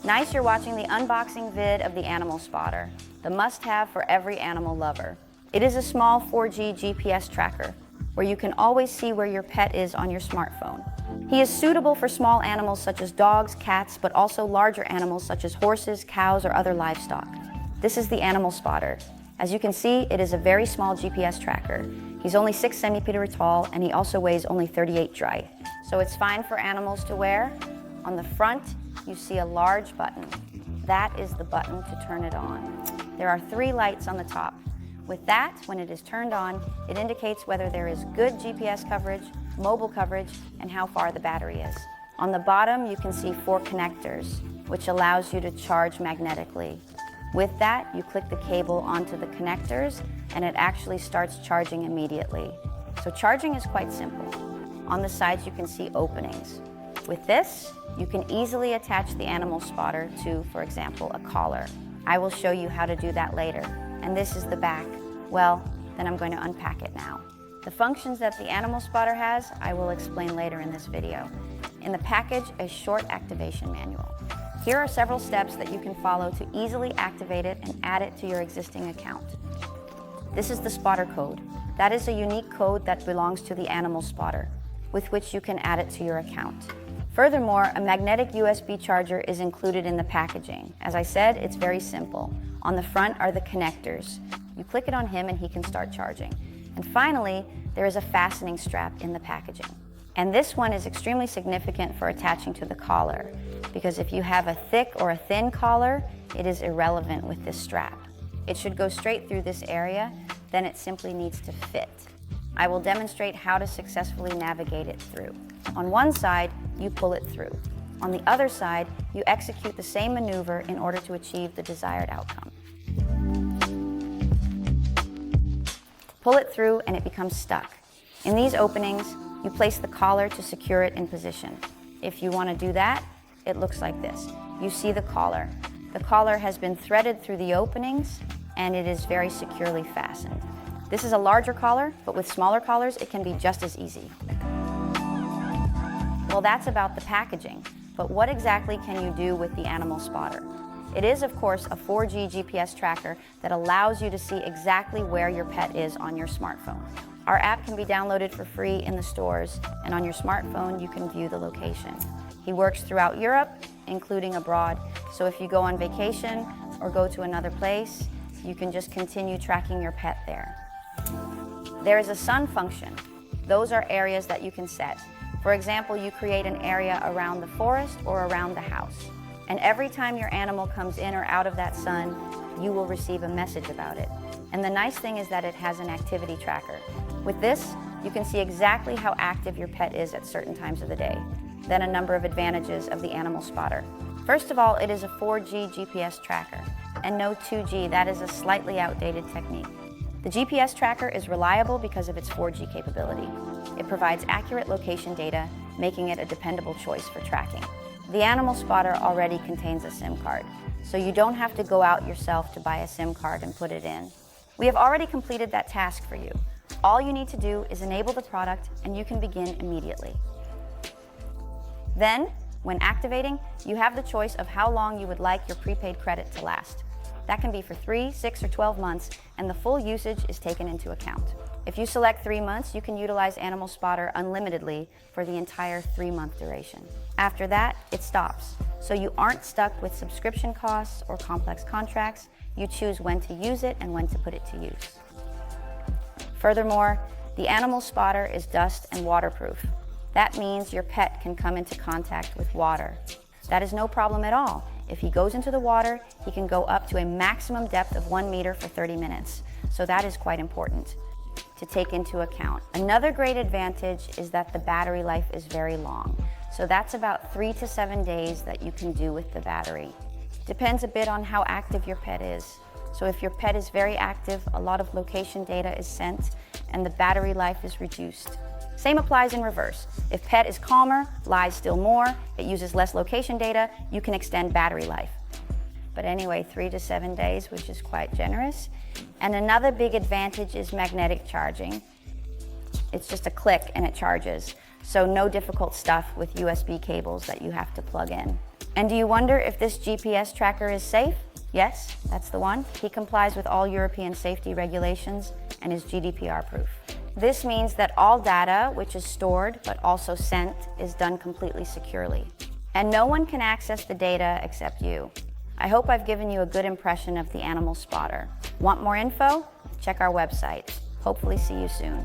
Nice you're watching the unboxing vid of the Animal Spotter, the must-have for every animal lover. It is a small 4G GPS tracker where you can always see where your pet is on your smartphone. He is suitable for small animals such as dogs, cats, but also larger animals such as horses, cows, or other livestock. This is the Animal Spotter. As you can see, it is a very small GPS tracker. He's only 6 centimeters tall and he also weighs only 38 dry. So it's fine for animals to wear. On the front, you see a large button. That is the button to turn it on. There are 3 lights on the top. With that, when it is turned on, it indicates whether there is good GPS coverage, mobile coverage, and how far the battery is. On the bottom, you can see 4 connectors, which allows you to charge magnetically. With that, you click the cable onto the connectors, and it actually starts charging immediately. So charging is quite simple. On the sides, you can see openings. With this, you can easily attach the Animal Spotter to, for example, a collar. I will show you how to do that later. And this is the back. Well, then I'm going to unpack it now. The functions that the Animal Spotter has, I will explain later in this video. In the package, a short activation manual. Here are several steps that you can follow to easily activate it and add it to your existing account. This is the Spotter code. That is a unique code that belongs to the Animal Spotter, with which you can add it to your account. Furthermore, a magnetic USB charger is included in the packaging. As I said, it's very simple. On the front are the connectors. You click it on him and he can start charging. And finally, there is a fastening strap in the packaging. And this one is extremely significant for attaching to the collar, because if you have a thick or a thin collar, it is irrelevant with this strap. It should go straight through this area, then it simply needs to fit. I will demonstrate how to successfully navigate it through. On one side, you pull it through. On the other side, you execute the same maneuver in order to achieve the desired outcome. Pull it through and it becomes stuck. In these openings, you place the collar to secure it in position. If you want to do that, it looks like this. You see the collar. The collar has been threaded through the openings and it is very securely fastened. This is a larger collar, but with smaller collars, it can be just as easy. Well, that's about the packaging, but what exactly can you do with the Animal Spotter? It is, of course, a 4G GPS tracker that allows you to see exactly where your pet is on your smartphone. Our app can be downloaded for free in the stores, and on your smartphone, you can view the location. He works throughout Europe, including abroad, so if you go on vacation or go to another place, you can just continue tracking your pet there. There is a sun function. Those are areas that you can set. For example, you create an area around the forest or around the house. And every time your animal comes in or out of that sun, you will receive a message about it. And the nice thing is that it has an activity tracker. With this, you can see exactly how active your pet is at certain times of the day. Then a number of advantages of the Animal Spotter. First of all, it is a 4G GPS tracker, and no 2G. That is a slightly outdated technique. The GPS tracker is reliable because of its 4G capability. It provides accurate location data, making it a dependable choice for tracking. The Animal Spotter already contains a SIM card, so you don't have to go out yourself to buy a SIM card and put it in. We have already completed that task for you. All you need to do is enable the product and you can begin immediately. Then, when activating, you have the choice of how long you would like your prepaid credit to last. That can be for 3, 6, or 12 months, and the full usage is taken into account. If you select 3 months, you can utilize Animal Spotter unlimitedly for the entire 3-month duration. After that, it stops, so you aren't stuck with subscription costs or complex contracts. You choose when to use it and when to put it to use. Furthermore, the Animal Spotter is dust and waterproof. That means your pet can come into contact with water. That is no problem at all. If he goes into the water, he can go up to a maximum depth of 1 meter for 30 minutes. So that is quite important to take into account. Another great advantage is that the battery life is very long. So that's about 3 to 7 days that you can do with the battery. Depends a bit on how active your pet is. So if your pet is very active, a lot of location data is sent and the battery life is reduced. Same applies in reverse. If pet is calmer, lies still more, it uses less location data, you can extend battery life. But anyway, 3 to 7 days, which is quite generous. And another big advantage is magnetic charging. It's just a click and it charges. So no difficult stuff with USB cables that you have to plug in. And do you wonder if this GPS tracker is safe? Yes, that's the one. He complies with all European safety regulations and is GDPR proof. This means that all data, which is stored but also sent, is done completely securely. And no one can access the data except you. I hope I've given you a good impression of the animal spotter. Want more info? Check our website. Hopefully see you soon.